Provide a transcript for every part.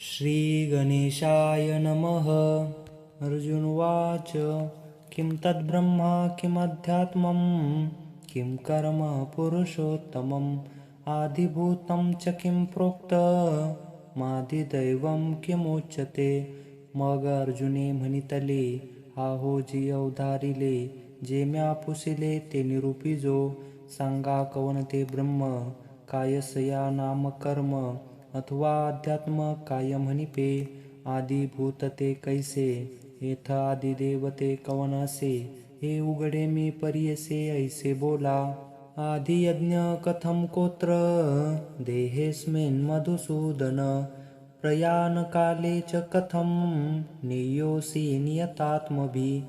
श्रीगणेशाय नमः। अर्जुनवाच किं तद्ब्रह्मा किमध्यात्मं किं कर्म पुरुषोत्तमम् आदिभूतं च किं प्रोक्तमादिदैवं किमुच्यते। मग अर्जुने म्हणितले, हा हो जी अवधारिले, जे म्या पुसिले ते निरूपिजो। सांगा कवन ते ब्रह्म, कायसया नाम कर्म अथवा अध्यात्म काय म्हणिपे। आदिभूत ते कैसे, येथ आदिदेव ते कवन असे। हे उघडे मी परियसे ऐसे बोला। आदियज्ञ कथम कोत्र देहेस्मिन् मधुसूदन प्रयाण काले च कथम नियोसी नियतात्मभि।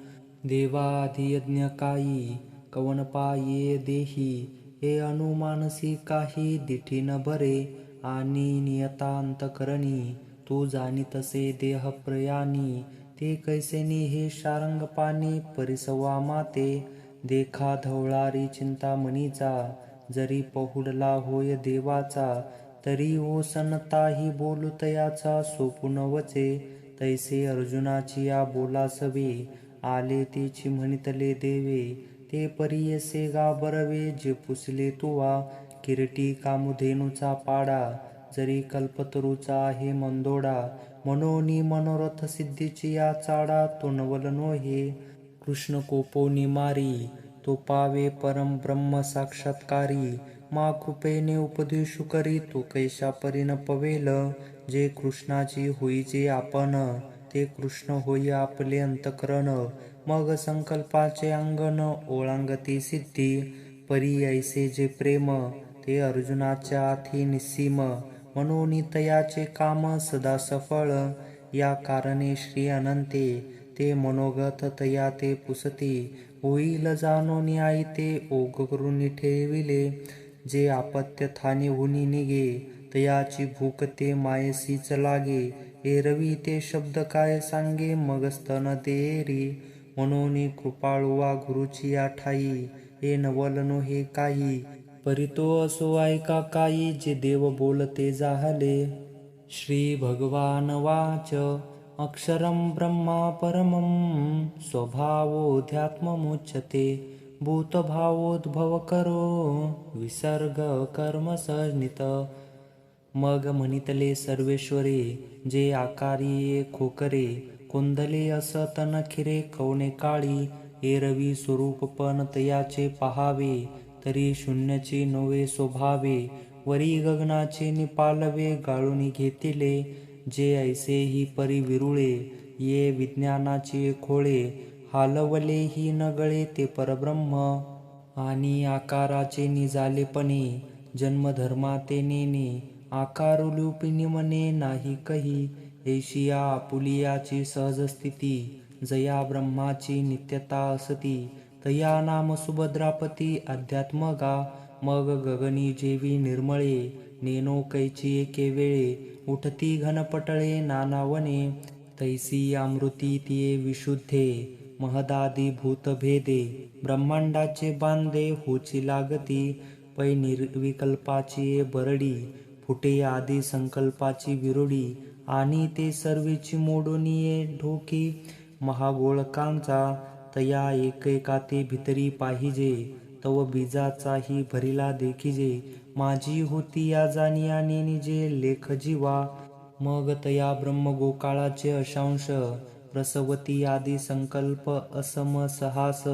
देवादियज्ञ काही कवन पाये देही, हे अनुमानसी काही दिठी न भरे। आणि नियतांतकरणी तू जाणीतसे देह प्रयाणी, ते कैसेनी हे शारंगपाणी परिसवा माते। देखा धवळारी चिंतामणीचा, जरी पहुडला होय देवाचा, तरी ओसनताही बोलू तयाचा सोपून वचे। तैसे अर्जुनाची या बोलासवे, आले तेची म्हणितले देवे। ते परियसे गाबरवे जे पुसले तुवा, किरीटी कामधेनूचा पाडा, जरी कल्पतरूचा आहे मंदोडा। मनोनी मनोरथ सिद्धीची या चाडा, तो नवल नोहे कृष्ण कोपोनी मारी। तो पावे परम ब्रह्म साक्षात्कारी, मा कृपेने उपदेशु करी तो कैशा परीन पवेल। जे कृष्णाची होईचे आपण, ते कृष्ण होई आपले अंतकरण। मग संकल्पाचे अंगण ओळंगती सिद्धी, परी ऐसे जे प्रेम ते अर्जुनाच्या आथी निस्सीम। मनोनी तयाचे काम सदा सफळ, या कारणे श्री अनंते ते मनोगत तया ते पुसती। होईल जाणोनी आई ते ओघ करून ठेविले, जे आपत्य ठाणे हुनी निघे तयाची भूक ते मायसीच लागे। एरवी ते शब्द काय सांगे मग स्तन देरी, मनोनी कृपाळुवा गुरुची या ठाई, हे नवल नोहे काही। परितो असो ऐका काही, जे देव बोलते जाहले। श्री भगवान वाच अक्षरं ब्रह्मा परमं स्वभावोऽध्यात्ममुच्यते। भूतभावोद्भवकरो विसर्ग कर्म संज्ञित। मग म्हणितले सर्वेश्वरे, जे आकारी खोकरे कोंदले असत नखिरे कवने काळी। एरवी स्वरूप पण तयाचे पहावे, तरी शून्यची नव्हे स्वभावे। वरी गगनाचे निपालवे गाळून घेतिले, जे ऐसे ही परी विरुळे ये विज्ञानाची खोळे। हालवले ही नगळे ते परब्रह्म, आणि आकाराचे निजालेपणे जन्मधर्मा ते नेने। आकारुलूपिनी मने नाही कही, ऐशिया आपुलियाची सहज स्थिती। जया ब्रह्माची नित्यता असती, तया नाम सुभद्रापती अध्यात्मगा। मग गगनी जेवी निर्मळे, नेनो कैची एके वेळे। उठती घनपटळे नानावने, तैसी अमृती तिये विशुद्धे। महदादी भूतभेदे ब्रह्मांडाचे बांधे होची लागती। पै निर्विकल्पाची ये बरडी, फुटे आदी संकल्पाची विरुडी। आणि ते सर्वेची मोडून ये ढोकी महागोळकांचा, तया एकेका ते भितरी पाहिजे। तव बीजाचाही भरिला देखिजे, माझी होती या जाणिया निजे लेख जीवा। मग तया ब्रह्म गोकाळाचे अशांश, प्रसवती आदी संकल्प असम सहास।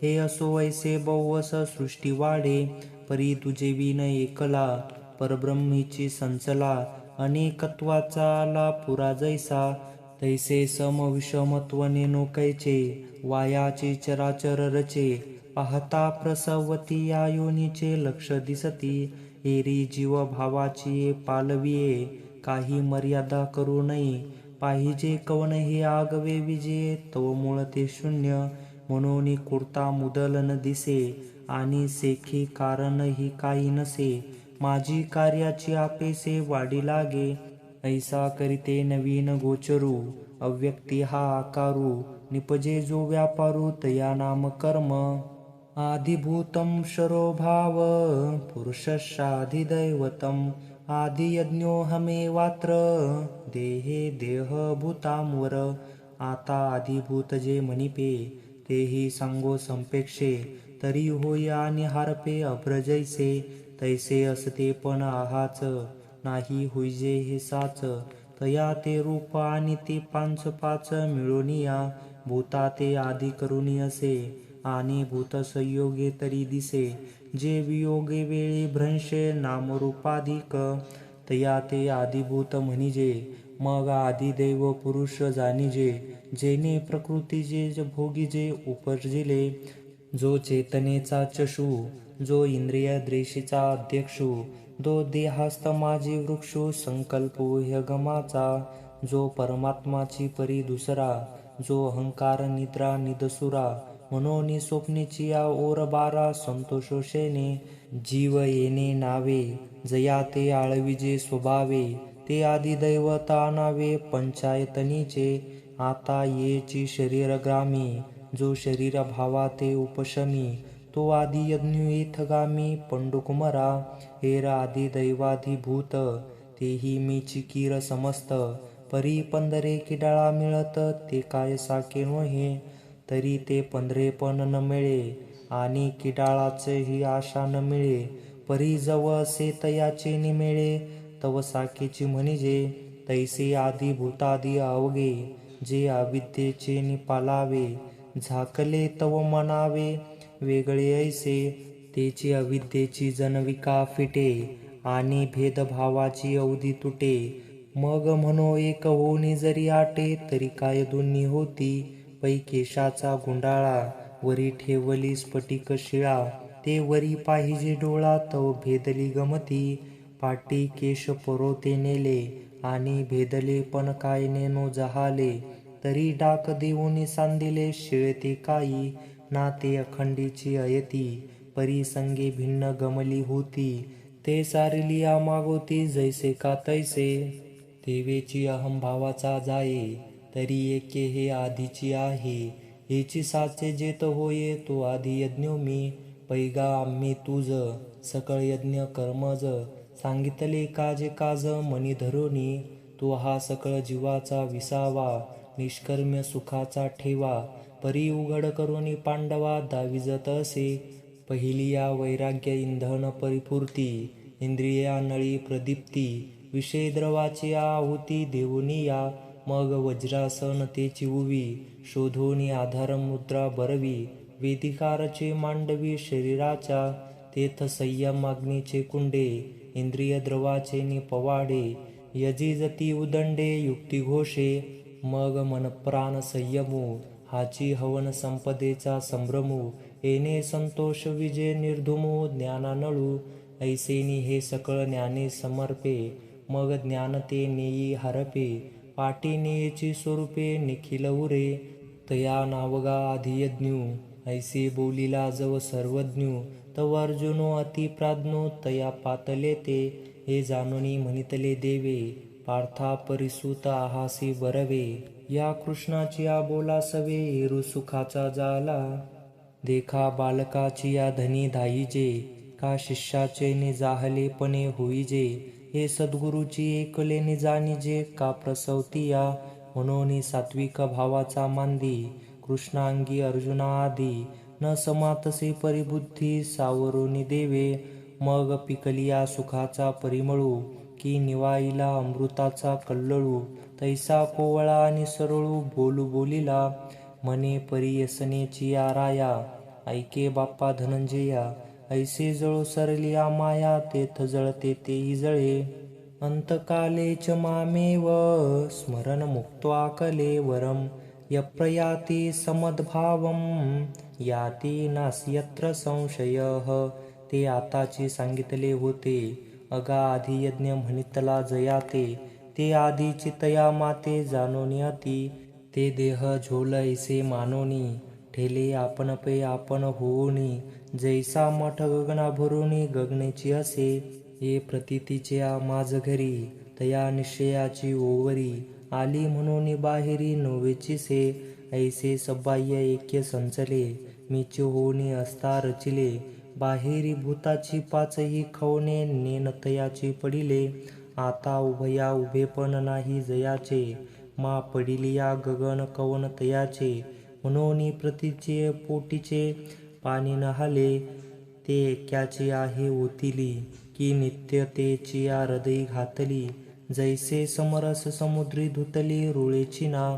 हे असो ऐसे बहुवस सृष्टी वाढे, परी तुझे विन एकला परब्रह्मीची संचला। अनेकत्वाचा आला पुरा जैसा, तैसे सम विषमत्व नेनो कैचे। वायाचे चराचर रचे, पाहता प्रसवती या योनीचे लक्ष दिसती। एरी जीव भावाची ये पालविये, काही मर्यादा करू नये। पाहिजे कवन हे आगवे विजे, तव मूळ ते शून्य। मनोनी कुर्ता मुदल न दिसे, आणि सेखी कारण ही काही नसे। माझी कार्याची आपेसे वाढी लागे, ऐसा करीते नवीन गोचरू। अव्यक्ती हा आकारू, निपजे जो व्यापारू तया नाम कर्म। आदिभूतं क्षरो भाव पुरुषस्याधिदैवतं, आदि यज्ञो हमे वात्र देहे देहभूतांवर. आता आदिभूत जे म्हणिपे तेही सांगो संपेक्षे. तरी होय आणि हारपे अभ्रजैसे. तैसे असते पण आहाच नाही होईजे हे साच. तया ते रूप आणि ते पांच पाच मिळोनिया. भूता ते आदि करुणी असे आणि भूत संयोगे तरी दिसे. जे वियोगे वेळी भ्रंशे नामरूपाधिक. तया ते आदिभूत म्हणिजे. मग आदिदैव पुरुष जाणिजे. जेने प्रकृतीचे भोगिजे उपजिले. जो चेतनेचा चषु, जो इंद्रिय द्वेषीचा अध्यक्षु, जो देहास्थ माझी वृक्षु संकल्पो ह्यगमाचा. जो परमात्माची परी दुसरा, जो अहंकार निद्रा निदसुरा. मनोनी स्वप्नेची या ओर बारा संतोषोषेने. जीव येणे नावे जया ते आळविजे स्वभावे. ते आदिदैवत आणावे पंचायतनीचे. आता येची शरीर ग्रामी, जो शरीर भावा ते उपशमी. तो आदि यज्ञ येथगामी पंडुकुमरा. हेर आदिदैवाधिभूत तेही मी चिकीर समस्त. परी पंधरे किडाळा मिळत ते काय साके नोहे. तरी ते 15 पण न मिळे आणि किडाळाचही आशा न मिळे. परी जव असे तयाचे निमेळे तव साकेची म्हणिजे. तैसे आदिभूतादि अवघे जे अविद्येचे निपालावे. झाकले तव म्हणावे वेगळे ऐसे. तेची अविद्येची जनविका फिटे आणि भेदभावाची अवधी तुटे. मग म्हणो एक होणी जरी आटे तरी काय दोन्ही होती. पै केशाचा गुंडाळा वरी ठेवली स्फटिक शिळा. ते वरी पाहिजे डोळा तव भेदली गमती. पाटी केश परोते नेले आणि भेदले पण काय नेनो जहाले. तरी डाक देऊनी सांदिले शिळते काही. ना ते अखंडीची अयती परी संगे भिन्न गमली होती. ते सारिलिया मागोती जैसे का तैसे. तेवेची अहंभावाचा जाये तरी एके हे आधीची आहे. हेची साचे जेत होये तो आदि यज्ञ मी. पैगा आम्ही तुझ सकळ यज्ञ कर्मज. सांगितले काजे काज मनी धरुनी. तो हा सकळ जीवाचा विसावा निष्कर्म्य सुखाचा ठेवा. परी उघड करुनी पांडवा दाविजत असे. पहिलिया वैराग्य इंधन परिपूर्ती. इंद्रिया नळी प्रदीप्ती. विषय द्रवाची आहुती देऊनिया. मग वज्रासन तेची उवी शोधोनी आधार मुद्रा बरवी. वेदिकारचे मांडवी शरीराच्या. तेथ संयम अग्नीचे कुंडे. इंद्रिय द्रवाचे निपवाडे. यजिजती उदंडे युक्ती घोषे. मग मनप्राण संयमू हाची हवन संपदेचा संभ्रमू. येणे संतोष विजय निर्धुमू ज्ञानानळू. ऐसेनी हे सकळ ज्ञाने समर्पे. मग ज्ञान ते नेई हरपे. पाटी नेयची स्वरूपे निखिल उरे. तया नावगा आधियज्ञू ऐसे बोलिला जव सर्वज्ञू. तव अर्जुनो अतिप्राज्ञो तया पातले ते. हे जाणोनी म्हणितले देवे पार्था परिसुत आहासी बरवे. या कृष्णाची या बोला सवे एरु सुखाचा जाला. देखा बालकाची या धनी धाईजे. का शिष्याचे निजाहले पणे होईजे. हे सद्गुरुची एकले निजानिजे. का प्रसवतिया म्हणून सात्विक भावाचा मांदी. कृष्णांगी अर्जुना आदी न समातसे परिबुद्धी सावरुनी देवे. मग पिकलिया सुखाचा परिमळू की निवाईला अमृताचा कल्लोळू. तैसा कोवळा आणि सरळू बोलू बोलिला म्हणे परियसनेची या राया. ऐके बाप्पा धनंजया ऐसे जळू सरलिया माया. तेथ जळते तेही जळे. अंतकाले च मामेव स्मरण मुक्त्वा कलेवरम. यप्रयाति समद्भावम याति नास्यत्र संशयः. ते आताची सांगितले होते. अगा आधियज्ञ म्हणितला जयाते. ते आधीची तया माते जाणोनी अति. ते देह झोल ऐसे मानोनी ठेले आपण पे आपण होऊनी. जैसा मठ गगना भरुनी गगनेची असे. ये प्रतीतीचे माझ घरी तया निश्चयाची ओवरी. आली म्हणून बाहेरी नोवेची से. ऐसे सबाह्य ऐक्य संचले मीच होऊनी असता रचिले. बाहेरी भूताची पाचही खवणे नेनतयाची पडिले. आता उभया उभेपण नाही जयाचे, मा पडिलिया गगन कवन तयाचे. म्हणून प्रतीचे पोटीचे पाणी नहाले, ते एक्याचे आहे ओतिली. की नित्यतेची या हृदयी घातली, जैसे समरस समुद्री धुतली रुळेची ना.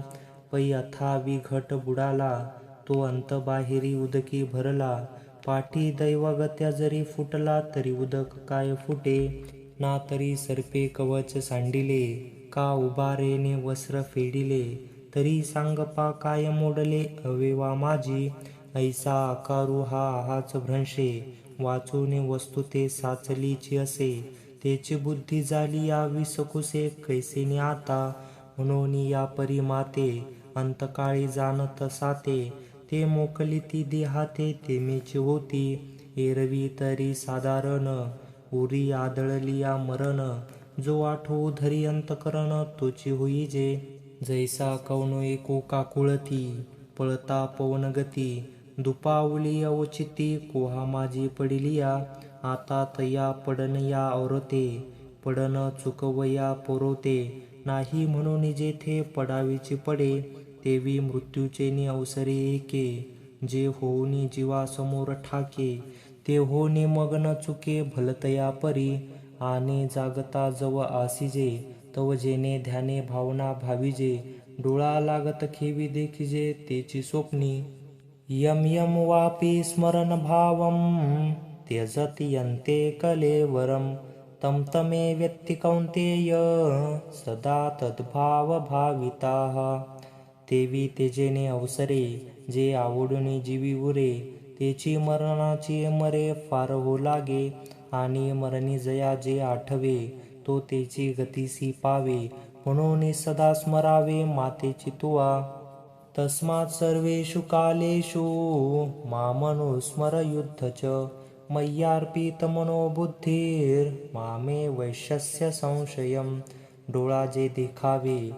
पै अथावी घट बुडाला, तो अंत बाहेरी उदकी भरला. पाठी दैवगत्या जरी फुटला, तरी उदक काय फुटे ना. तरी सर्पे कवच सांडिले, का उभारेने वस्त्र फेडिले. तरी सांगपा काय मोडले अवेवा माझी. ऐसा आकारू हा हाच भ्रंशे, वाचून वस्तू ते साचलीची असे. तेची बुद्धी झाली या विसकुसे, कैसेने आता. म्हणून या परी माते, अंतकाळी जाणत साते. ते मोकली ती देहाते, तेमेची होती. एरवी तरी साधारण, उरी आदळली या मरण. जो आठवू धरी अंतकरण, तोची होई जे. जैसा कवनो एको काकुळती, पळता पवन गती. दुपावली अवचिती, कोहा माझी पडिलिया. आता तया पडन या औरते, पडन चुकवया पोरोते. नाही म्हणून जेथे पडावीची पडे, तेवी मृत्यूचे अवसरे एके. जे होऊनी जीवासमोर ठाके, ते होणे मग न चुके भलतया परी. आने जागता जव आसिजे, तव जेने ध्याने भावना भाविजे. डोळा लागत खेवी देखिजे, तेची स्वप्नी. यम यम वापी स्मरण भावम, त्यजति यन्ते कलेवरम. तम तमे व्यक्ति कौन्तेय, सदा तद्भाव भाविताः. तेवी तेजेने अवसरे, जे आवडून जीवी उरे. तेची मरणाची मरे फार हो लागे, आणि मरणी जया जे आठवे, तो तेची गतिसी पावे. म्हणून सदा स्मरावे मातेची तुवा. तस्मात् सर्वेषु कालेषु मामनुस्मर युद्धच. मय्यार्पितमनो बुद्धिर्मामे वैश्यस्य संशयम्. डोळा जे देखावे,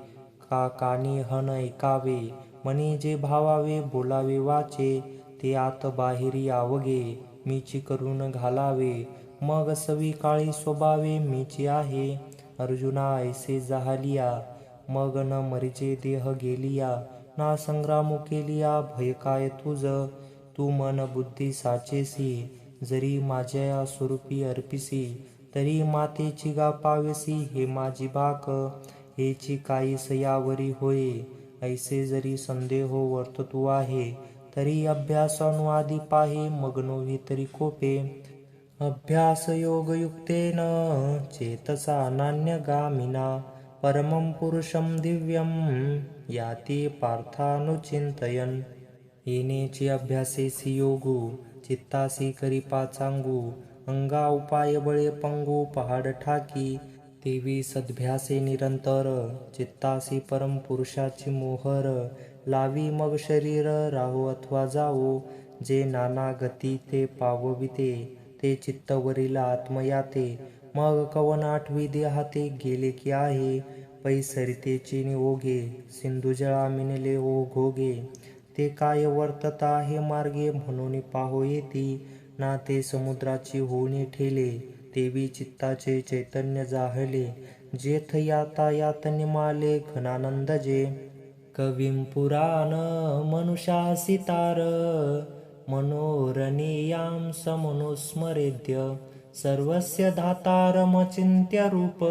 का कानी हन ऐकावे. मनी जे भावावे, बोलावे वाचे. ते आत बाहेरी आवगे, मीची करून घालावे. मग सवी काळी स्वभावे मीची आहे. अर्जुना ऐसे जाहलिया, मग न मरिजे देह गेलिया. ना संग्राम केलिया, भय काय तुझ. तू मन बुद्धी साचेसी, जरी माझ्या स्वरूपी अर्पिसी. तरी मातेची गा पावेसी, हे माझी बाक. हेची काही सयावरी होय, ऐसे जरी संदेह वर्ततू आहे. तरी अभ्यासानुआदी पाहे, मग नोव्हे तरी कोपे. अभ्यास योगयुक्तेन चेतसा नान्यगामिना. परमं पुरुषं दिव्यं याति पार्थानुचिंतयन्. येनेची अभ्यासेसी योगू, चित्तासी करिपा चांगू. अंगा उपाय बळे पंगू, पहाड ठाकी. तेवी सद्भ्यासे निरंतर, चित्तासी परम पुरुषाची मोहर. लावी मग शरीर राहो अथवा जावो. जे नाना गती ते पावविते, ते चित्तवरील आत्मयाते. मग कवन आठवी देहाते गेले की आहे. पै सरितेची ओघे, सिंधुजळा मिनले ओघोगे. ते काय वर्तता हे मार्गे, म्हणून पाहो येती. ना ते समुद्राची होऊनी ठेले, तेवी चित्ताचे चैतन्य जाहले. जेथ याता यात निमाले घनानंद जे. कविं पुराण मनुषासितार, मनोरणीयां समनुस्मरेद्य. सर्वस्य धातारमचिन्त्य रूप,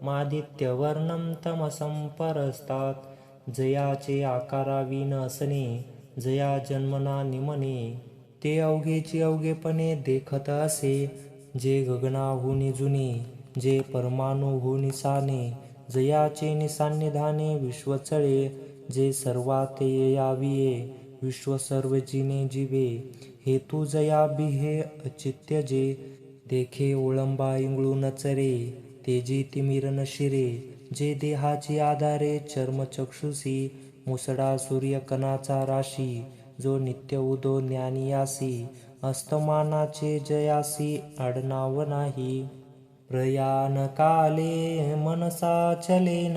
मादित्यवर्णं तमसं परस्तात्. जयाचे आकारावी न असणे, जया जन्मना निमणे. ते अवघेची अवघेपणे देखत असे. जे गगनाहुनी जुने, जे परमाणुहुनी साने. जयाचे निसान्निधाने विश्वचळे, जे सर्वात याविये विश्व सर्व जिने जीवे. हेतू जया बिहे अचित्य जे. देखे ओळंबा इंगळून चरे, तेजी तिमिर न शिरे. जे देहाची आधारे चर्मचक्षुषी, मुसडा सूर्यकणाचा राशी. जो नित्य उदो ज्ञानियासी, अस्तमानाचे जयासी आडनाव नाही. प्रयाण काले मनसा चलेन,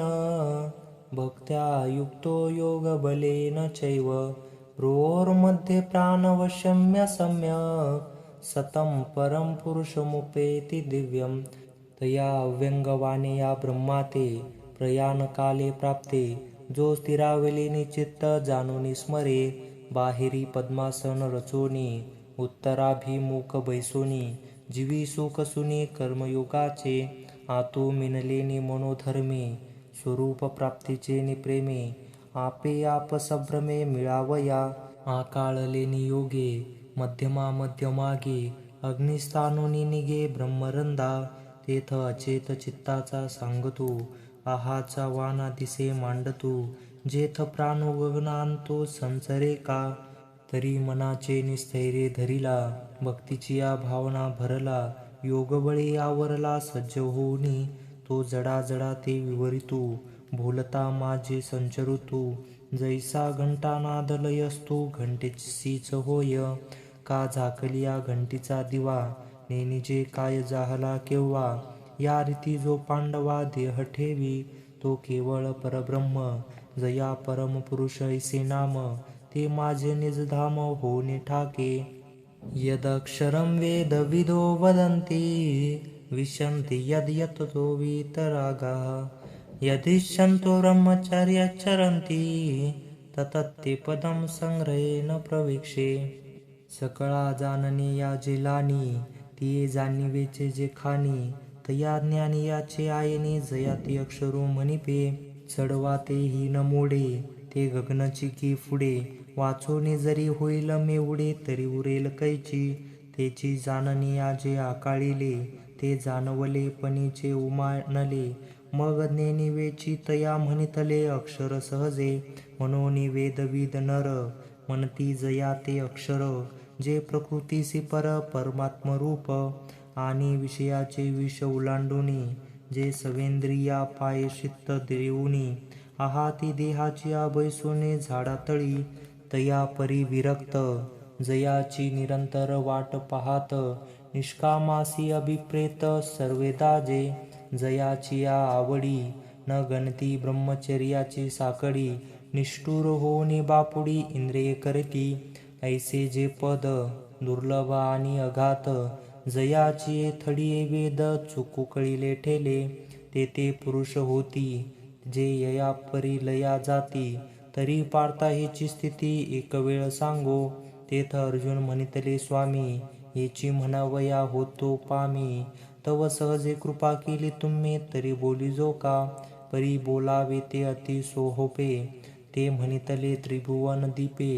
भक्त्या युक्तो योग बलेन चैव. भ्रुवोर्मध्ये प्राणवशम्य सम्यक्, सतं परं पुरुषमुपेति दिव्यं तया अव्यंगवाने या ब्रह्माते प्रयाणकाले प्राप्ते जो स्थिरावले निचित्त जाणून स्मरे बाहेरी पद्मासन रचोनी उत्तराभिमुख बैसोनी जीवी सुख सुनी कर्मयोगाचे आतू मिनलेनी मनोधर्मे स्वरूप प्राप्तीचे निप्रेमे आपे आप संभ्रमे मिळावया आकाळले नियोगे मध्यमा मध्यमागे अग्निस्थानोनी निगे ब्रह्मरंदा तेथ अचेत चित्ताचा सांगतो आहाचा वाना दिसे मांडतो जेथ प्राण गगन आणतो संचरे का तरी मनाचे निस्थैर्य धरिला भक्तीची या भावना भरला योगबळी आवरला सज्ज होऊनी तो जडा जडा ते विवरितू भोलता माझे संचरुतू जैसा घंटानाद लय असतो घंटेचीच होय का झाकलिया घंटीचा दिवा नेनिजे काय जाहला केव्हा या रीती जो पांडवा देह ठेवी तो केवळ परब्रह्म जया परमपुरुष ऐसे नाम ते माझे निजधाम होणे ठाके यदक्षरं वेदविदो वदन्ति विशन्ति यद्यतो वीतरागाः यदिच्छन्तो ब्रह्मचर्यचरन्ति ततत्ते पदं संग्रहेण प्रवीक्षे सकळा जाणणे या जेलानी तिये जाणिवेचे जे खानी तया ज्ञानी याचे आयने जया ते अक्षरो म्हणिपे चढवा ते ही न मोडे ते गगनची की पुढे वाचोनी जरी होईल मेवढे तरी उरेल कैची तेची जाणणी आजे आकाळिले ते जाणवले पणीचे उमानले मग ज्ञानिवेची तया म्हणितले अक्षर सहजे मनोनी वेदविद नर म्हणती जया ते अक्षर जे प्रकृतीसी परमात्मरूप आणि विषयाचे विष ओलांडुनी जे सवेंद्रिया पायशित्त देऊनी आहाती देहाची बैसोने झाडातळी तया परी विरक्त जयाची निरंतर वाट पाहात निष्कामासी अभिप्रेत सर्वेदाजे जयाची या आवडी न गणती ब्रह्मचर्याची साकडी निष्ठुर होऊनी बापुडी इंद्रिय करती ऐसे जे पद दुर्लभ आणि अघात जयाची थडी वेद चुकू कळिले ठेले ते पुरुष होती जे यया परी लया जाती तरी पार्था हिची स्थिती एक वेळ सांगो तेथ अर्जुन म्हणितले स्वामी हेची म्हणावया होतो पामी तव सहजे कृपा केली तुम्ही तरी बोली जो का परी बोलावे ते अति सोहोपे ते म्हणितले त्रिभुवन दीपे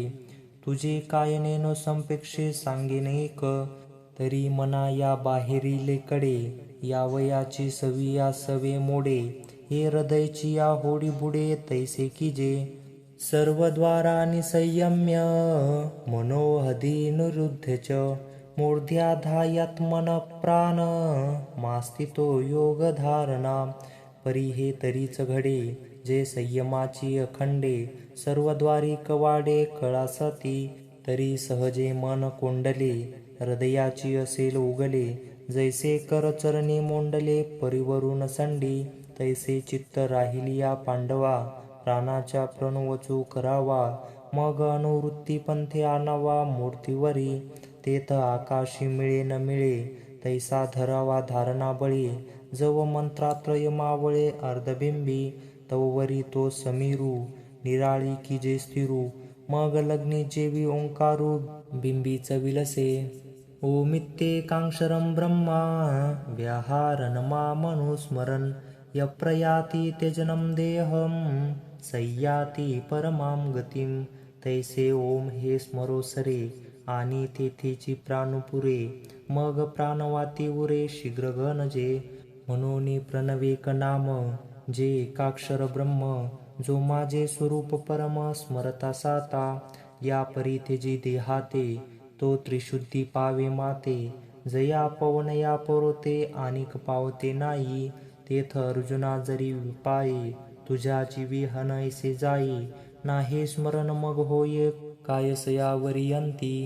तुझे काय नेनो संपेक्षे सांगेन एक तरी मना या बाहेरीलेकडे यावयाची सवी या सवे मोडे हे हृदयची या होडी बुडे तैसे कीजे सर्व द्वारांनी संयम्य मनोहदी निरुद्धच मूर्ध्याधायात्मन प्राण मास्तितो योग धारणा परी हे तरीच घडे जे संयमाची अखंडे सर्वद्वारी कवाडे कळासती तरी सहजे मन कोंडले हृदयाची असेल उगले जैसे करचरणी मोंडले परिवरून संडी तैसे चित्त राहिलिया पांडवा प्राणाच्या प्रणवचू करावा मग अनुवृत्ती पंथे आणावा मूर्तीवरी तेथ आकाशी मिळे न मिळे तैसा धरावा धारणा बळी जव मंत्रात्रय मावळे अर्धबिंबी तववरी तो समीरू निराळी की जे स्थिरू मग लग्नी जेवी ओंकारू बिंबीच विलसे ओमित्येकाक्षरं ब्रह्मा व्याहारन मामनुस्मरन् यप्रयाति त्यजनं देहं सय्याति परमां गतिं तैसे ओम हे स्मरो सरे आणि तेथेची प्राणपुरे मग प्राणवाती उरे शीघ्र गणजे म्हणून प्रणवेक नाम जे एकाक्षर ब्रह्म जो माझे स्वरूप परम स्मरता साता या परी तेजी देहाते तो त्रिशुद्धी पावे माते जया पवन या परोते आणिक पावते नाही तेथ अर्जुना जरी विपाये तुझ्या जीवी हन ऐसे जाई नाही स्मरण मग होय कायसयावरी अंती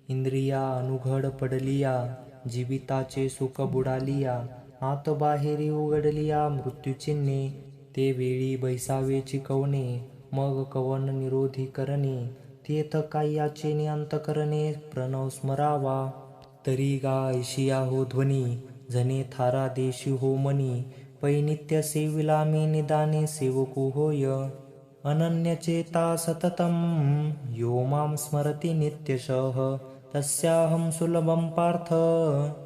इंद्रिया अनुघड पडलिया जीविताचे सुख बुडालिया आत बाहेरी उघडलिया मृत्यूचिन्हे ते वेळी बैसावे चिकवणे मग कवन निरोधी करणे तेथ कायाचे अंत करणे प्रणव स्मरावा तरी गा ऐशिया हो ध्वनी, जने थारा देशी हो मनी. पै नित्य सेविला मी निदाने सेवकू होय. अनन्यचेता सततं यो मां स्मरति नित्यशः. तस्याहं सुलभं पार्थ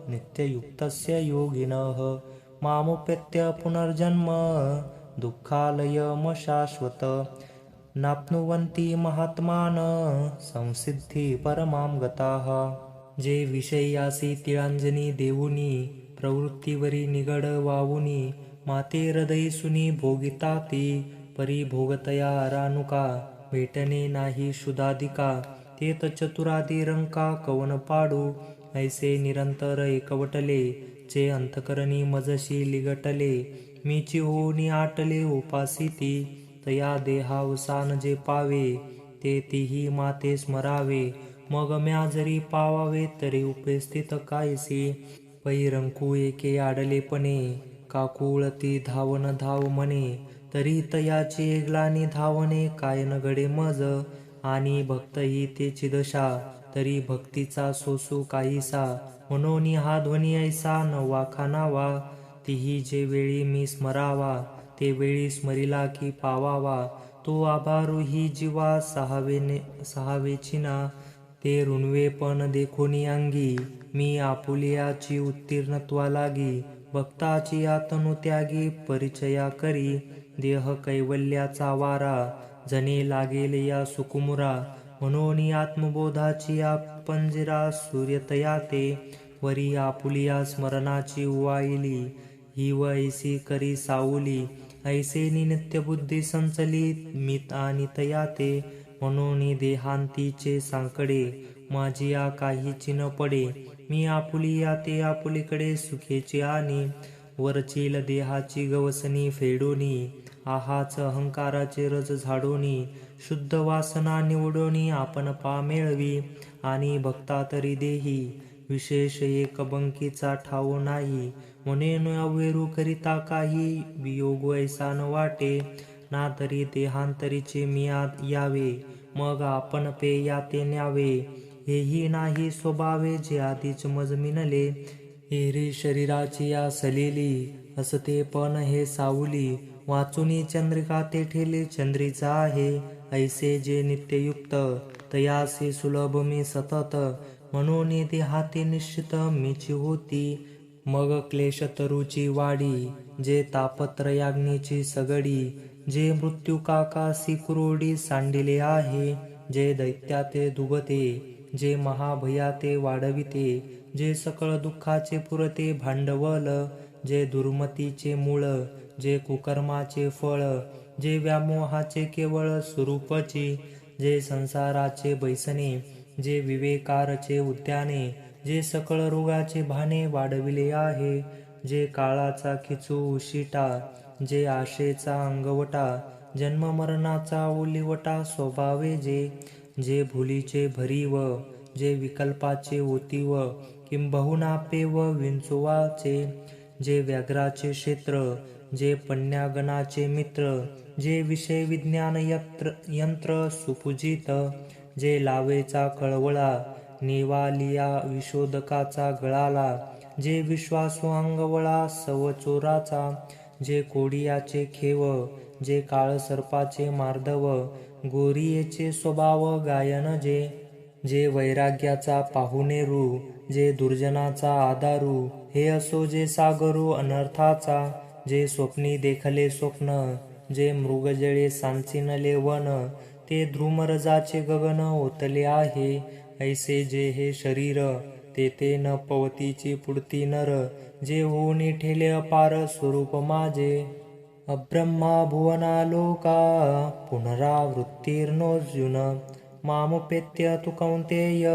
नित्ययुक्तस्य योगिनः. मामुपेत्य पुनर्जन्म दुःखालयमशाश्वत. नाप्नुवन्ति महात्मानं संसिद्धी परमां गताः. जे विषयासी तिळांजनी देऊनी, प्रवृत्तीवरी निगड वावुनी. माते हृदय सुनी भोगिता ती, परी भोगतया रानुका. भेटणे नाही शुद्धाधिका, तेत चतुरादी रंका कवन पाडू. ऐसे निरंतर एकवटले, चे अंतकरणी मजशी लिगटले. मीची होऊनी आटले उपासी ती, तया देहावसान जे पावे. ते तीही माते स्मरावे, मग म्या जरी पावावे तरी उपस्थित कायसी. पै रंकू एके आडलेपणे, काकुळती धावन धाव म्हणे. तरी तयाची ग्लानी धावणे काय न घडे मज. आणि भक्तही तेची दशा, तरी भक्तीचा सोसू काहीसा. म्हणून हा ध्वनी ऐसा न वाखाणावा. तीही जे वेळी मी स्मरावा, ते वेळी स्मरिला की पावावा. तो आभारू ही जीवा सहावेची ना. ते ऋणवे पण देखोनी अंगी, मी आपुलियाची उत्तीर्णत्वा लागी. भक्ताची आतनु त्यागी परिचया करी. देह कैवल्याचा वारा, जने लागेल या सुकुमुरा. म्हणून आत्मबोधाची पंजिरा सूर्यतया ते. वरी आपुलिया स्मरणाची उवाईली, ही व ऐसी करी सावली. ऐसे नित्यबुद्धी संचली मित आणि तया ते. म्हणून देहांतीचे सांकडे, माझी काहीची न पडे. मी आपुलिया ते आपुलीकडे सुखेची आणि. वरचील देहाची गवसणी फेडोनी, आहाच अहंकाराचे रज झाडोनी. शुद्ध वासना निवडोनी आपण पा मेळवी. आणि भक्ता तरी देही, विशेष एक बंकीचा ठाव नाही. म्हणून अवेरू करिता काही, वियोग ऐसा न वाटे. ना तरी देहांतरीचे मिया यावे, मग आपण पे याते न्यावे. हेही नाही स्वभावे, जे आधीच मज मिनले. एरी शरीराची या सलेली, असते पण हे सावली. वाचुनी चंद्रिका ते ठेले चंद्रीचा आहे. ऐसे जे नित्ययुक्त, तयासे सुलभ मी सतत. म्हणून देहाते निश्चित मीची होती. मग क्लेश तरुची वाडी, जे तापत्रयाग्नीची सगडी. जे मृत्यू काकासी कुरोडी सांडिले आहे. जे दैत्याते दुबते, जे महाभयाते वाढविते. जे सकळ दुःखाचे पुरते भांडवल. जे दुर्मतीचे मूळ, जे कुकर्माचे फळ. जे व्यामोहाचे केवळ स्वरूपची. जे संसाराचे बैसणे, जे विवेकारचे उद्याने. जे सकळ रोगाचे भाने वाढविले आहे. जे काळाचा खिचू उशिटा, जे आशेचा अंगवटा. जन्म मरणाचा ओलिवटा स्वभावे जे. जे भुलीचे भरीव, जे विकल्पाचे ओतीव. किंबहुना पेव विंचवाचे. जे व्याघ्राचे क्षेत्र, जे पन्यागणाचे मित्र. जे विषय विज्ञान यंत्र सुपूजित. जे लावेचा कळवळा, नेवालिया विशोधकाचा गळाला. जे विश्वासू अंगवळा सवचोराचा. जे कोडियाचे खेव, जे काळसर्पाचे मार्दव. गोरियेचे स्वभाव गायन जे. जे वैराग्याचा पाहुणेरू, जे दुर्जनाचा आधारू. हे असो जे सागरू अनर्थाचा. जे स्वप्नी देखले स्वप्न, जे मृगजळे सांचिनले वन. ते ध्रुमरजाचे गगन ओतले आहे. ऐसे जे हे शरीर, ते न पवतीची पुढती नर. जे होऊनी ठेले अपार स्वरूप माझे. अब्रह्मा भुवनालोका पुनरावृत्तिर्नोऽर्जुन. मामुपेत्य तु कौन्तेय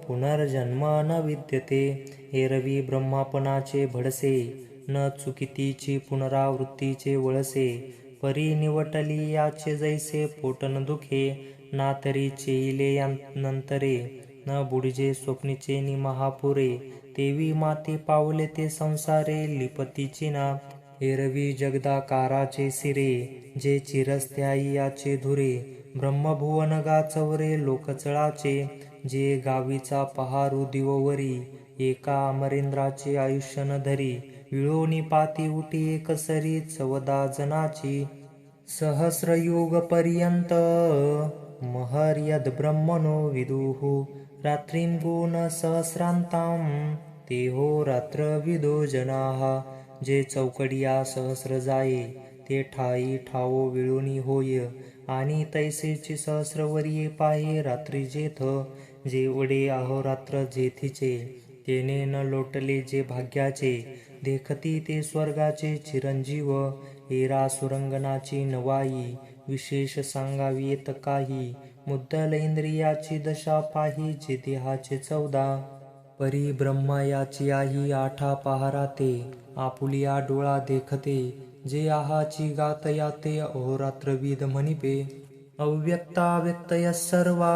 पुनर्जन्म न विद्यते. एरवी ब्रह्मापणाचे भडसे, न चुकितीची पुनरावृत्तीचे वळसे. परी निवटली याचे जैसे पोट न दुखे. ना तरी चेईले नंतरे, न बुडजे स्वप्नीचे नि महापुरे. तेवी माते पावले ते संसारे लिपतीची ना. एरवी जगदाकाराचे सिरे, जे चिरस्थायी याचे धुरे. ब्रह्मभुवन गाचवरे लोकचळाचे. जे गावीचा पहारू दिववरी, एका अमरेंद्राचे आयुष्य न धरी विळोनी पाती उठी एकसरी 14 जनाची सहस्रयुग पर्यंत महर्यद ब्रह्मणो विदुः रात्रीं गुण सहस्रांतां तेहो रात्र विदो जनाः जे चौकडिया सहस्र जाये ते ठाई ठावो विळोनी होय आणि तैसेची सहस्रवर्ये पाहे रात्री जेथ जे उडे अहोरात्र जेथीचे तेने न लोटले जे भाग्याचे देखती ते स्वर्गाचे चिरंजीव एरा सुरंगनाची नवाई विशेष सांगावी येत काही मुद्दल इंद्रियाची दशा पाही जे देहाचे 14 परी ब्रह्मा याची आई आठा पहाराते आपुलिया डोळा देखते जे आहाची गात याते अहोरात्रविद म्हणिपे अव्यक्ता व्यक्तय सर्वा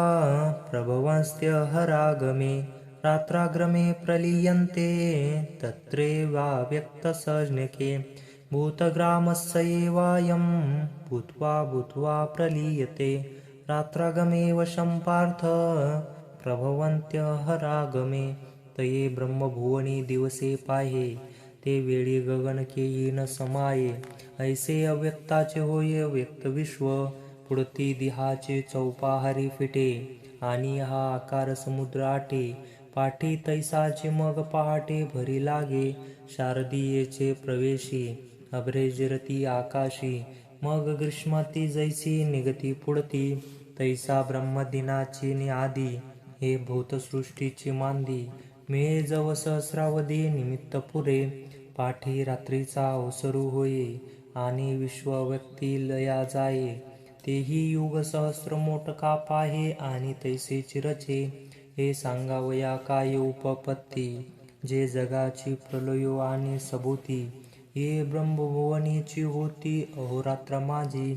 प्रभवंस्त्य हरागमे रात्राग्रमे प्रलीयन्ते तत्रैवा व्यक्तसज्ञके भूतग्रामस्य एवायं भूत्वा भूत्वा प्रलीयते रात्रागमे वशं पार्थ प्रभवन्त्यहरागमे तये ब्रह्मभुवनी दिवसे पाहे ते वेळी गगन केयी न समाये ऐसे अव्यक्ताचे होय व्यक्त विश्व पुढती दिहाचे चौपाहारी फिटे आणि हा आकार समुद्र आटे पाठी तैसाचे मग पहाटे भरी लागे शारदीयेचे प्रवेशी अभ्रेजरती आकाशी मग ग्रीष्माती जैसी निगती पुढती तैसा ब्रह्मदिनाची आदी हे भूतसृष्टीची मांदी मिळे जव सहस्रावधी निमित्त पुरे पाठी रात्रीचा अवसरू होये आणि विश्व व्यक्ती लया जाये तेही युग सहस्र मोटका पाहे आणि तैसेची रचे हे सांगावया काय उपपत्ती जे जगाची प्रलयो आणि सभोती ये ब्रह्मभुवनीची होती अहोरात्र माझी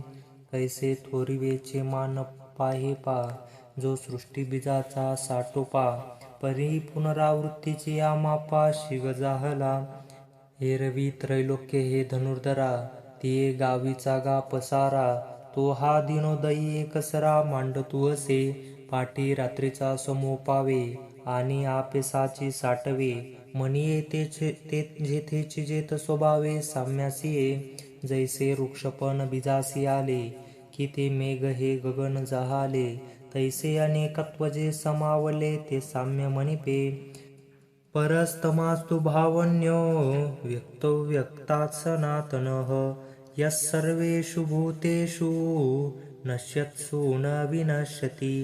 कैसे थोरिवेचे मान पाहे पा जो सृष्टीबीजाचा साटोपा परी पुनरावृत्तीची आमापा शिग जाहला हे रवी त्रैलोक्य हे धनुर्धरा तिये गावीचा गा पसारा तो हा दिनोदयी एकसरा मांडतू असे पाठी रात्रीचा समोपावे आणि आपेसाची साठवे म्हणिये ते जेथेची जेथ स्वभावे साम्यासिये जैसे वृक्षपण बीजासी आले की ते मेघ हे गगन जहाले तैसे अनेकत्व जे समावले ते साम्य म्हणिपे परस्तमास्तु भावन्यो व्यक्तो व्यक्तात् सनातनः यस्सर्वेषु भूतेषु नश्यत्सु न विनश्यति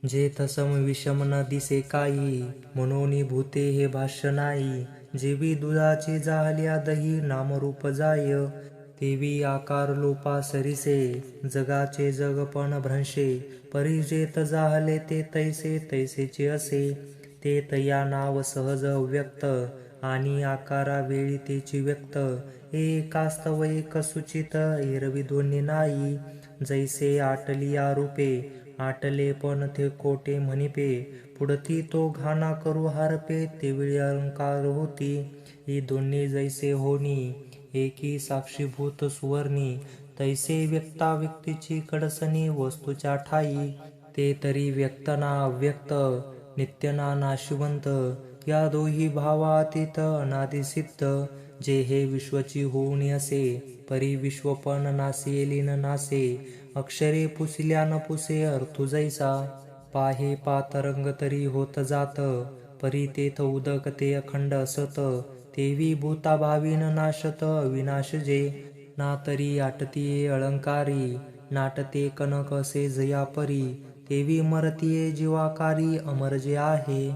जेथ सम विषम न दिसे काही मनोनी भूते हे भाष्य नाही जेवी दुधाची जाहल्या दही नामरूप जाय तेवी आकार लोपा सरिसे जगाचे जगपण भ्रंशे परी जेथ जाहले ते तैसे तैसेचे असे ते तया नाव सहज अव्यक्त आणि आकारा वेळी तेची व्यक्त एकास्तव एक सुचित एरवी दोन्ही नाही जैसे आटली आरूपे आटले पण ते कोटे म्हणिपे पुढती तो घाना करू हारपे तेवेळी अलंकार होती ही दोन्ही जैसे होनी एकी साक्षीभूत सुवर्णी तैसे व्यक्ता व्यक्तीची कडसणी वस्तूच्या ठाई ते तरी व्यक्तना अव्यक्त नित्यना नाशिवंत या दोही भावातीत अनादिसिद्ध जे हे विश्वची होऊन असे परी विश्वपण नासियेली न नासे अक्षरे पुसल्या न पुसे अर्थु जैसा पाहे पातरंग तरी होत जात परी तेथ उदक ते अखंड असत तेवी भूताभावी न नाशत अविनाश जे ना तरी आटतीये अलंकारी नाटते कनक असे जया परी तेवी मरतीये जीवाकारी अमर जे आहे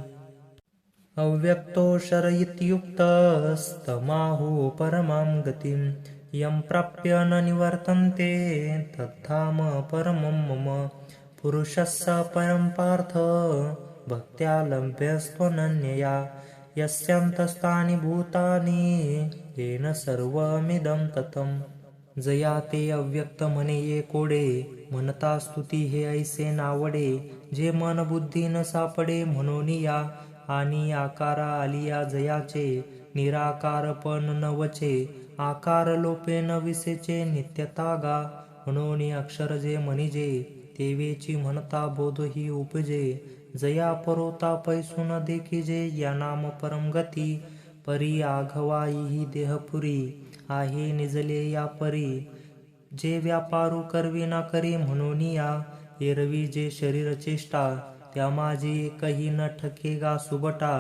अव्यक्तो शरयित्युक्तस्तमाहु परमां गतिं यं प्राप्य न निवर्तन्ते तद्धाम परमं मम पुरुषस्य परं पार्थ भक्त्या लभ्यस्त्वनन्यया यस्यान्तस्तानि भूतानि येन सर्वमिदं ततं जया ते अव्यक्त म्हणे ये कोडे म्हणता स्तुती हे ऐसे नावडे जे मन बुद्धी न सापडे म्हणून या आणि आकारा आलिया जयाचे निराकार पण न वचे आकार लोपे न विसेचे नित्यता गा म्हणून अक्षर जे म्हणिजे तेवेची म्हणता बोध ही उपजे जया परोता पैसून देखी जे या नाम परम गती परी आघवाई ही देहपुरी आहे निजले या परी जे व्यापारू करवी ना करी म्हणून या एरवी जे शरीर चेष्टा त्या माझी एकही न ठके गा सुबटा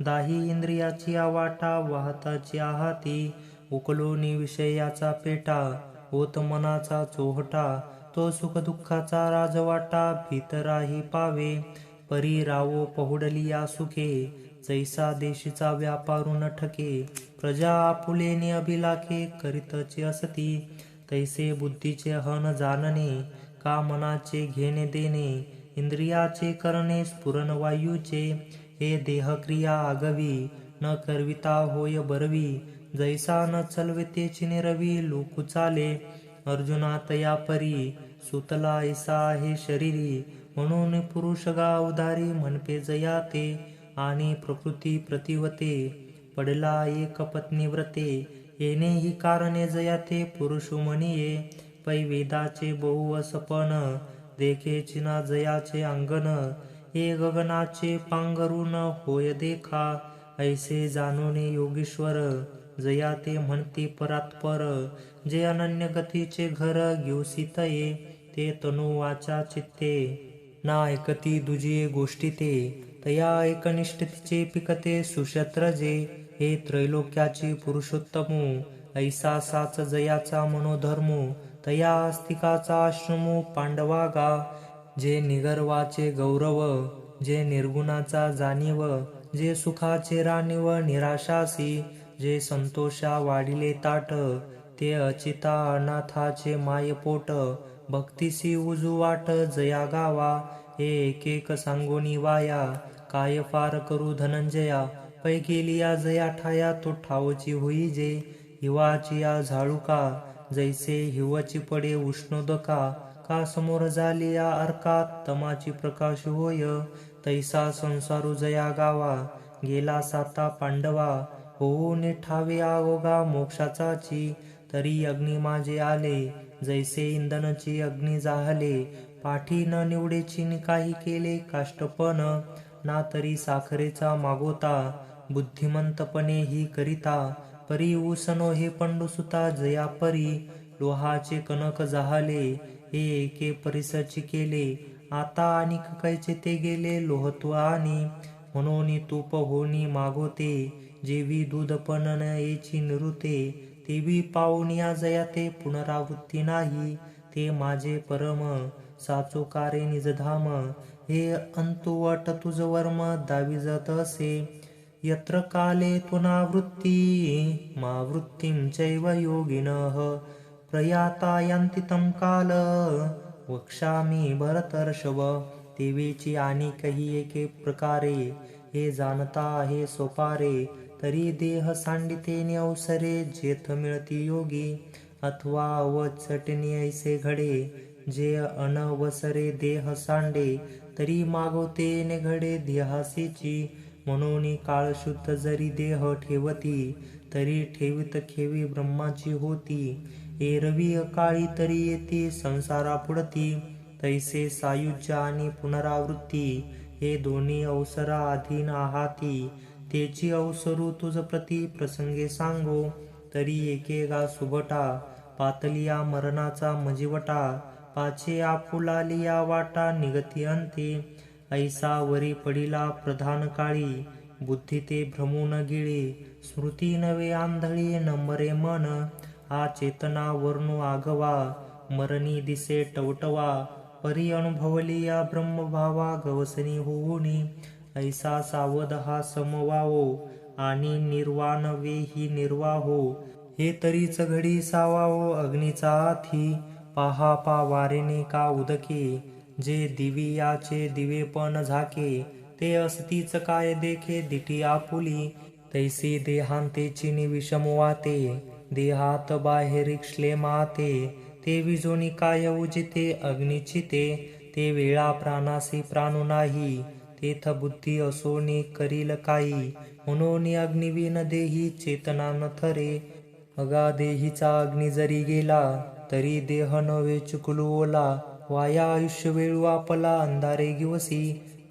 दाही इंद्रियाची आवाटा वाहताची आहाती उकलोनी विषयाचा पेटा होत मनाचा चोहटा तो सुख दुःखाचा राजवाटा भीतराही पावे परी रावो पहुडलिया सुखे जैसा देशीचा व्यापारू न ठके प्रजा आपुलेने अभिलाखे करीतचे असती तैसे बुद्धीचे हन जाणणे का मनाचे घेणे देणे इंद्रियाचे करणे स्फुरण वायूचे हे देहक्रिया आगवी न करविता होय बरवी जैसा न चलविते चिनिरवी लोकु चाले अर्जुना तया परी सुतला ऐसा आहे शरीरी म्हणून पुरुष गा उदारी म्हणपे जया ते आणि प्रकृती प्रतिवते पडला एक पत्नी व्रते येणे ही कारणे जयाते पुरुष म्हणिये पै वेदाचे बहुवसपण देखे चिना जयाचे अंगण हे गगनाचे पांघरून होय देखा ऐसे जाणून योगीश्वर जयाते म्हणते परात्पर जे अनन्य गतीचे घर घेऊसितये ते तनु वाचा चित्ते ना ऐकती दुजिये गोष्टी ते तया एकनिष्ठतेचे पिकते सुशस्त्र जे हे त्रैलोक्याची पुरुषोत्तमू ऐसा साच जयाचा मनोधर्मू तया आस्तिकाचा आश्रमू पांडवागा जे निगर्वाचे गौरव जे निर्गुणाचा जाणीव जे सुखाचे राणीव निराशासी जे संतोषा वाढिले ताट ते अचिता अनाथाचे मायपोट भक्तिसी उजू वाट जया गावा हे एक एक सांगोनी वाया काय फार करू धनंजया पै गेलिया जया ठाया तो ठावची होई जे हिवाची या झाळुका जैसे हिवची पडे उष्णोदका का समोर झालिया अर्कात तमाची प्रकाश होय तैसा संसारू जया गावा गेला साता पांडवा होऊन ठावे आगोगा मोक्षाचाची तरी अग्नी माझे आले जैसे इंधनची अग्नी जाहले पाठी न निवडेची काही केले काष्टपण ना तरी साखरेचा मागोता बुद्धिमंतपणे ही करिता परी उसनो हे पंडुसुता जया परी लोहाचे कनक जाहले हे एके परिसची केले आता आणि कैचे ते गेले लोहत्व आणि म्हणून तूप होनी मागोते जेवी दूध पण न येची निरुते तेवी पाहुनिया जया ते पुनरावृत्ती नाही ते माझे परम साचोकारे निजधाम हे अंतुवट तुझ वर्म दाविजत असे यत्र काले त्वनावृत्ती मा वृत्तिं चैव योगिनः प्रयाता यान्ति तं काल वक्ष्यामि भरतर्षभ देवीची आणि काही एके प्रकारे हे जाणता हे सोपारे तरी देह सांडितेने अवसरे जेथ मिळती योगी अथवा अवचटणी ऐसे घडे जे अनवसरे देह सांडे तरी मागवते ने घडे देहासीची म्हणून काळ शुद्ध जरी देह ठेवती तरी ठेवित खेवी ब्रह्माची होती एरवी अकाळी तरी येती संसारा पुढती तैसे सायुज्य आणि पुनरावृत्ती हे दोन्ही अवसरा अधीन आहाती तेची अवसरू तुझ प्रति प्रसंगे सांगो तरी एके गा सुभटा पातलिया मरणाचा मजिवटा पाचे आपुलालिया वाटा निगती अंते ऐसा वरी पडिला प्रधान काळी बुद्धी ते भ्रमून गिळे स्मृती नवे आंधळी नंबरे मन हा चेतना वर्णू आगवा मरणी दिसे टवटवा परी अनुभवलिया ब्रह्मभावा गवसनी होऊनी ऐसा सावध हा समवावो आणि निर्वाण वेही निर्वाहो हे तरीच घडी सावावो अग्नीचा हाती पहा पा वारेने का उदके जे दिवियाचे दिवे पण झाके ते असतीच काय देखे दिठी आपुली तैसी देहांतेची निविषम वाते देहात बाहेर श्लेमाते ते विजोनी काय उजिते अग्निचिते ते वेळा प्राणासी प्राणू नाही तेथ बुद्धी असोनी करील काही म्हणून अग्निवीन देही चेतना न थरे अगा देहीचा अग्नी जरी गेला तरी देह नव्हे चुकलू ओला वाया आयुष्य वेळू आपला अंधारे गिवसी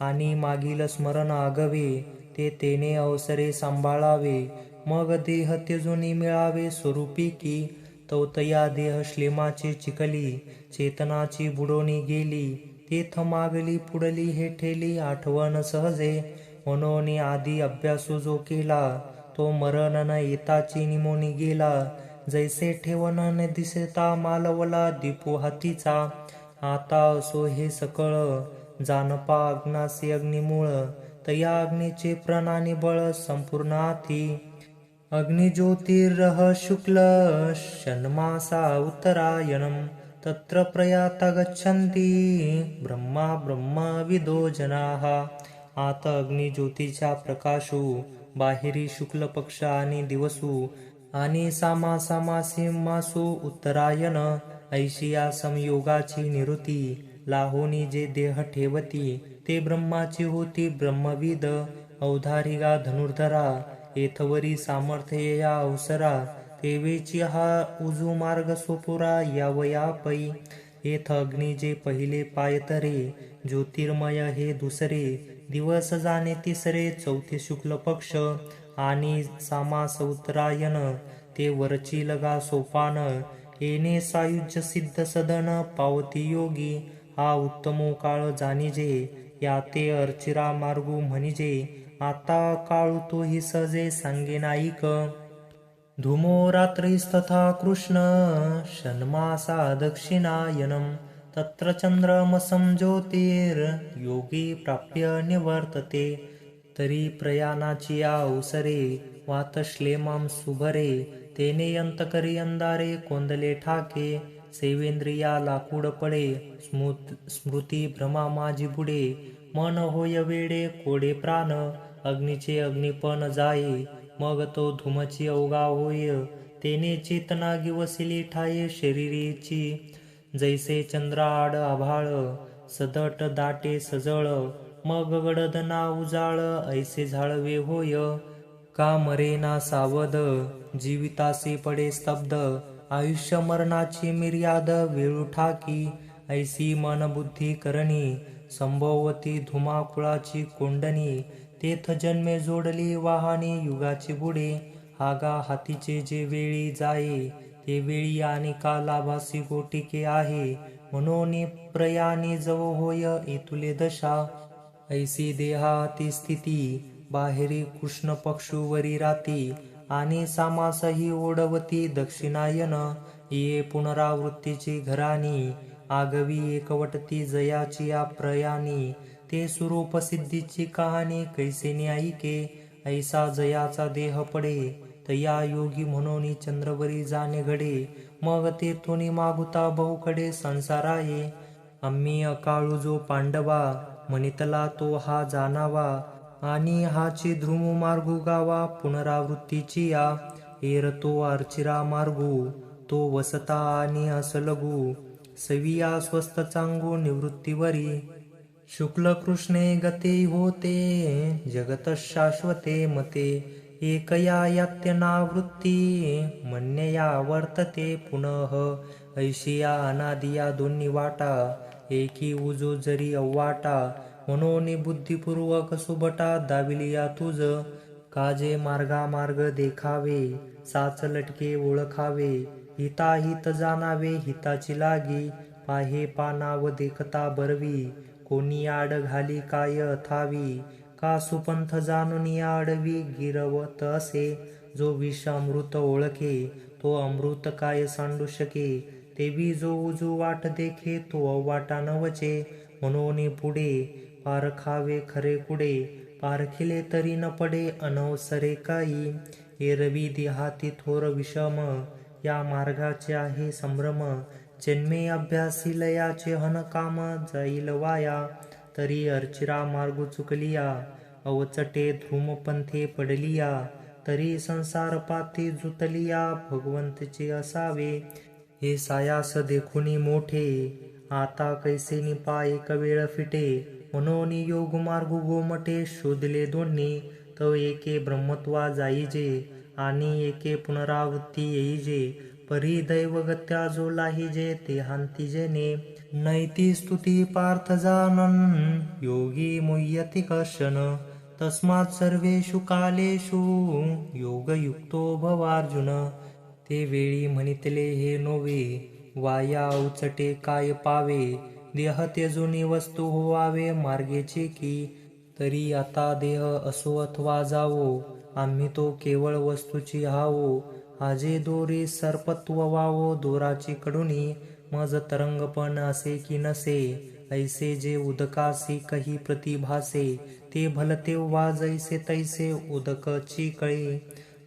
आणि मागील स्मरण आगवे, ते तेने अवसरे सांभाळावे. मग देह तेजुनी मिळावे स्वरूपी की, तौतया देह श्लेमाची चिकली, चेतनाची बुडोनी गेली. तेथ मागली पुढली हे ठेली आठवण सहजे, मनोनी आधी अभ्यासू जो केला, तो मरण न येताची निमोनी गेला. जैसे ठेवण न दिसता मालवला दीपू हातीचा, आता असो हे सकळ, जानपा अग्नासी अग्निमूळ. तया अग्नीचे प्रणानी बळ संपूर्ण हाती, अग्निज्योतिर्रह शुक्ल षण्मासा उत्तरायणम. तत्र प्रयाता गच्छन्ति ब्रह्मविदो जनाः. आत अग्निज्योतीच्या प्रकाशू, बाहेरी शुक्ल पक्ष आणि दिवसू, आणि सामासी मासू उत्तरायण. ऐशिया समयोगाची निवृत्ती, लाहोनी जे देह ठेवती, ते ब्रह्माची होती ब्रह्मविद. अवधारिगा धनुर्धरा, येथवरी सामर्थ्य या अवसरा, तेवेची हा उजू मार्ग सोपुरा यावया पै. येथ अग्नी जे पहिले पायतरे, ज्योतिर्मय हे दुसरे, दिवस जाणे तिसरे, चौथे शुक्ल पक्ष आणि सामास उत्तरायण, ते वरची लगा सोपान. येणे सायुज्य सिद्ध सदन पावती योगी, हा उत्तमो काळ जाणिजे, याते अर्चिरा मार्गू म्हणिजे. आता काळू तोही सहजे सांगे नाईक, धूमो रात्रीस्तथा कृष्ण षण्मासा दक्षिणायनम. तत्र चंद्रमसं ज्योतिर्योगी प्राप्य निवर्तते. तरी प्रयाणाची या अवसरे, वातश्लेमां सुभरे, तेने अंतकरी अंधारे कोंदले ठाके. सेवेंद्रिया लाकूड पडे, स्मृती भ्रमा माझी बुडे, मन होय वेडे कोडे प्राण. अग्नीचे अग्निपण जाये, मग तो धूमची अवगा होय, तेने चेतना गिवसिली ठाये शरीरीची. जैसे चंद्राआड आभाळ, सदट दाटे सजळ, मग गडद ना उजाळ, ऐसे झाळवे होय. का मरे ना सावध, जीवितासी पडे स्तब्ध, आयुष्य मरणाची मिर्याद वेळू ठाकी. ऐसी मन बुद्धी करणी, संभवती धुमाकुळाची कोंडणी. तेथ जन्मे जोडली वाहनी युगाची बुडे, हागा हातीचे जे वेळी जाये, ते वेळी आणि का लाभासी गोटिके आहे. मनोनी प्रयाणी जव होय एतुले दशा, ऐसी देहाती स्थिती, बाहेरी कृष्ण पक्षुवरी राती, आणि सामासही ओढवती दक्षिणायन. ये पुनरावृत्तीची घराणी, आगवी एकवटती जयाची या प्रयाणी. ते स्वरूप सिद्धीची कहाणी कैसे न्यायिके, ऐसा जयाचा देह पडे, तया योगी म्हणून चंद्रवरी जाणे घडे. मग तेथुनी मागुता बहुकडे संसाराये, आम्ही अकाळू जो पांडवा, म्हणितला तो हा जाणावा. आणि हाची ध्रुव मार्गू गावा पुनरावृत्तीची या. एरतो तो अर्चिरा मार्गू, तो वसता आणि असलगू, सविया स्वस्थ चांगू निवृत्तीवरी. शुक्ल कृष्णे गते होते, जगत शाश्वते मते. एकया यात्यनावृत्ती, म्हणण्या वर्तते पुनः. ऐशिया अनादिया दोन्ही वाटा, एकी उजो जरी अव्वाटा. मनोनी बुद्धिपूर्वक सुबटा दाविलिया तुझ, काजे मार्गामार्ग देखावे, साच लटके ओळखावे. हिताहित जाणावे हिताची लागी, पाहे पानाव देखता बरवी. कोणी आड घाली काय अथावी, का सुपंथ जाणून आडवी गिरवत असे. जो विष अमृत ओळखे, तो अमृत काय सांडू शके. तेवी जो उजू वाट देखे, तो अव्वाटा नवचे. मनोनी पुढे पारखावे खरे कुडे, पारखिले तरी न पडे अनवसरे काही. एरवी देहाती थोर विषम, या मार्गाचे आहे संभ्रम. जन्मे अभ्यासी लयाचे हन काम जाईल वाया, तरी अर्चिरा मार्ग चुकलिया. अवचटे ध्रुमपंथे पडलिया, तरी संसार पाती जुतलिया. भगवंतचे असावे हे सायास देखुनी मोठे, आता कैसे निपाये कवेळ फिटे. मनोनी योग मार्गू गोमटे शोधले दोन्ही, तो एके ब्रह्मत्वा जाईजे, आणि एके पुनरावृत्ती येईजे. परी दैवगत्या जो लाहिजे ते हांती जेने नैती स्तुती पार्थ जानन योगी मुह्यति कशन तस्मात् सर्वेषु कालेषु योगयुक्तो भवार्जुन. ते वेळी म्हणितले हे नोवे वाया उचटे काय पावे देह त्यजूनी वस्तू होवावे मार्गेचे की. तरी आता देह असो अथवा जावो आम्ही तो केवळ वस्तूची हावो. आजे दोरी सर्पत्व वावो दोराची कडुनी मज तरंगपण असे की नसे. ऐसे जे उदकासी कही प्रतिभासे ते भलते वा जैसे तैसे उदकची कळी.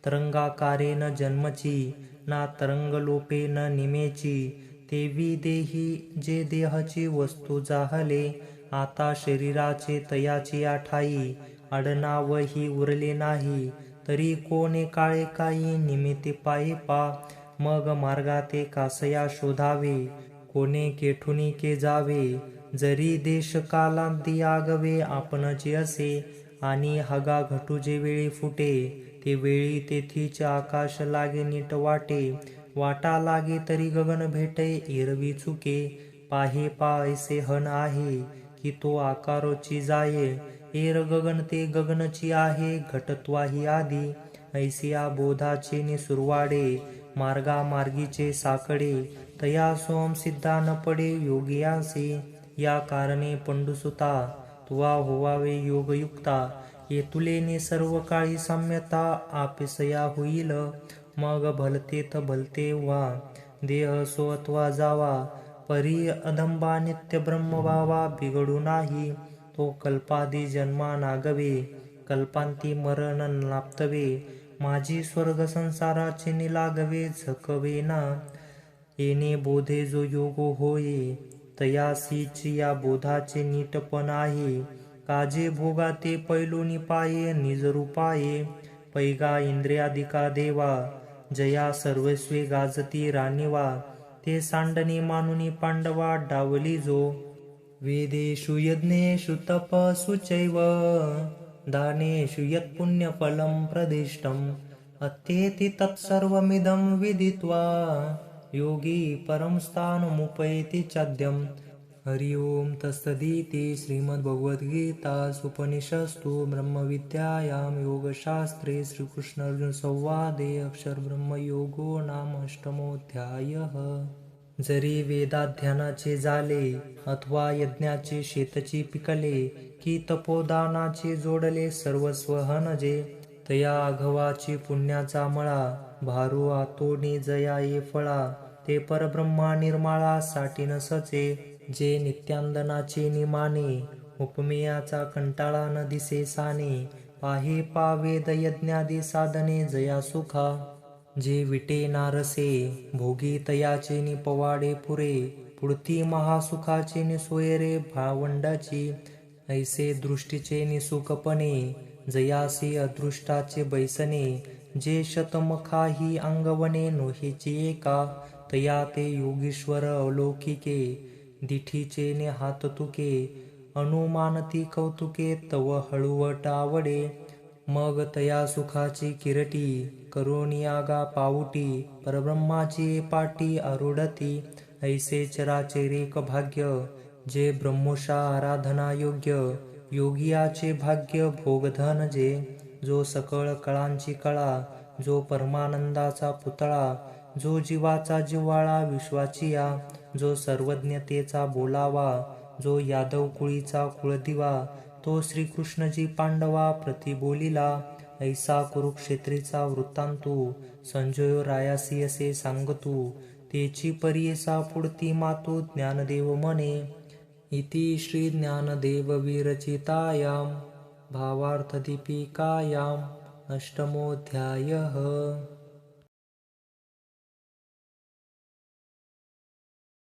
तरंगाकारे न जन्मची ना तरंग लोपे न निमेची. तेवी देही जे देहाची वस्तू जाहले आता शरीराचे तयाची आठाई. आडनावही उरले नाही तरी कोणे काळे काही निमित्ते पायी पा. मग मार्गाते कासया शोधावे कोणे केठुनी के जावे. जरी देश कालांती आगवे आपणचे असे आणि हगा घटू जे वेळी फुटे. ते वेळी तेथीच आकाश लागे नीट वाटे. वाटा लागे तरी गगन भेटे एरवी चुके. पाहे पा ऐसे हन आहे की तो आकारोची जाये. एर गगन ते गगनची आहे घटत्वाही आधी. ऐसिया बोधाचे निसुरवाडे मार्गा मार्गीचे साकडे. तया सोम सिद्धा न पडे योगियासी. या कारणे पंडुसुता तुवा होवावे योगयुक्ता. ये तुलेने सर्व काळी साम्यता आपिसया होईल. मग भलतेत भलते व्हा देह सो अथवा जावा. परी अदंबा नित्य ब्रह्म व्हावा बिघडू नाही. तो कल्पादी जन्मा नागवे कल्पांती मरण लाप्तवे. माझी स्वर्ग संसाराचे निलागवे झकवे ना. येणे बोधे जो योगो होये तयासीच या बोधाचे नीटपण आहे. काजे भोगा ते पैलूनी पाये निजरूपाये. पैगा इंद्रियादिका देवा जया सर्वस्वे गाजती राणीवा. ते सांडणी मानुनी पांडवा डावली जो. वेदेषु यज्ञेषु तपसु चैव दानेषु यत्पुण्यफलं प्रदिष्टम्. अत्येति तत्सर्वमिदं विदित्वा योगी परं स्थानमुपैति चाद्यम्. हरि ओम तत्सदिति. श्रीमद्भगवद्गीतासूपनिषत्सु ब्रह्मविद्यायां योगशास्त्रे श्रीकृष्णार्जुन संवादे अक्षरब्रह्मयोगो नाम अष्टमोऽध्यायः. जरी वेदाध्ययनाचे झाले अथवा यज्ञाचे शेतची पिकले की तपोदानाचे जोडले सर्वस्व हनजे. तया आघवाची पुण्याचा मळा भारू आतोनी जया ये फळा. ते परब्रह्मा निर्माळा साठी नसचे. जे नित्यांदनाचे निमाने उपमेयाचा कंटाळा न दिसे साने. पाहे पा वेद यज्ञादी साधने जया सुखा. जे विटे नारसे भोगी तयाचे निपवाडे पुरे. पुढती महासुखाचे निसोयरे भावंडाची. ऐसे दृष्टीचे निसुखपणे जयासी अदृष्टाचे बैसने. जे शतमखाही अंगवने नोहेची एका. तया ते योगीश्वर अवलौकिके दिठीचे ने हात तुके. अनुमानती कौतुके तव हळुवट आवडे. मग तया सुखाची किरटी करोनियागा पाऊटी. परब्रह्माची पाटी आरुढती. ऐसे चराचरिक भाग्य जे ब्रह्मोषा आराधना योग्य. योगियाचे भाग्य भोगधन जे. जो सकळ कळांची कळा जो परमानंदाचा पुतळा. जो जीवाचा जिव्हाळा विश्वाचिया. जो सर्वज्ञतेचा बोलावा. जो यादव कुळीचा कुळदिवा. तो श्रीकृष्णजी पांडवा प्रति बोलिला. ऐसा कुरुक्षेत्रीचा वृत्तांतू संजयो रायासी असे सांगतू. तेची परियेसा पुढती मातू ज्ञानदेव म्हणे. इति श्री ज्ञानदेव विरचितायां भावार्थदीपिकायां अष्टमोऽध्यायः.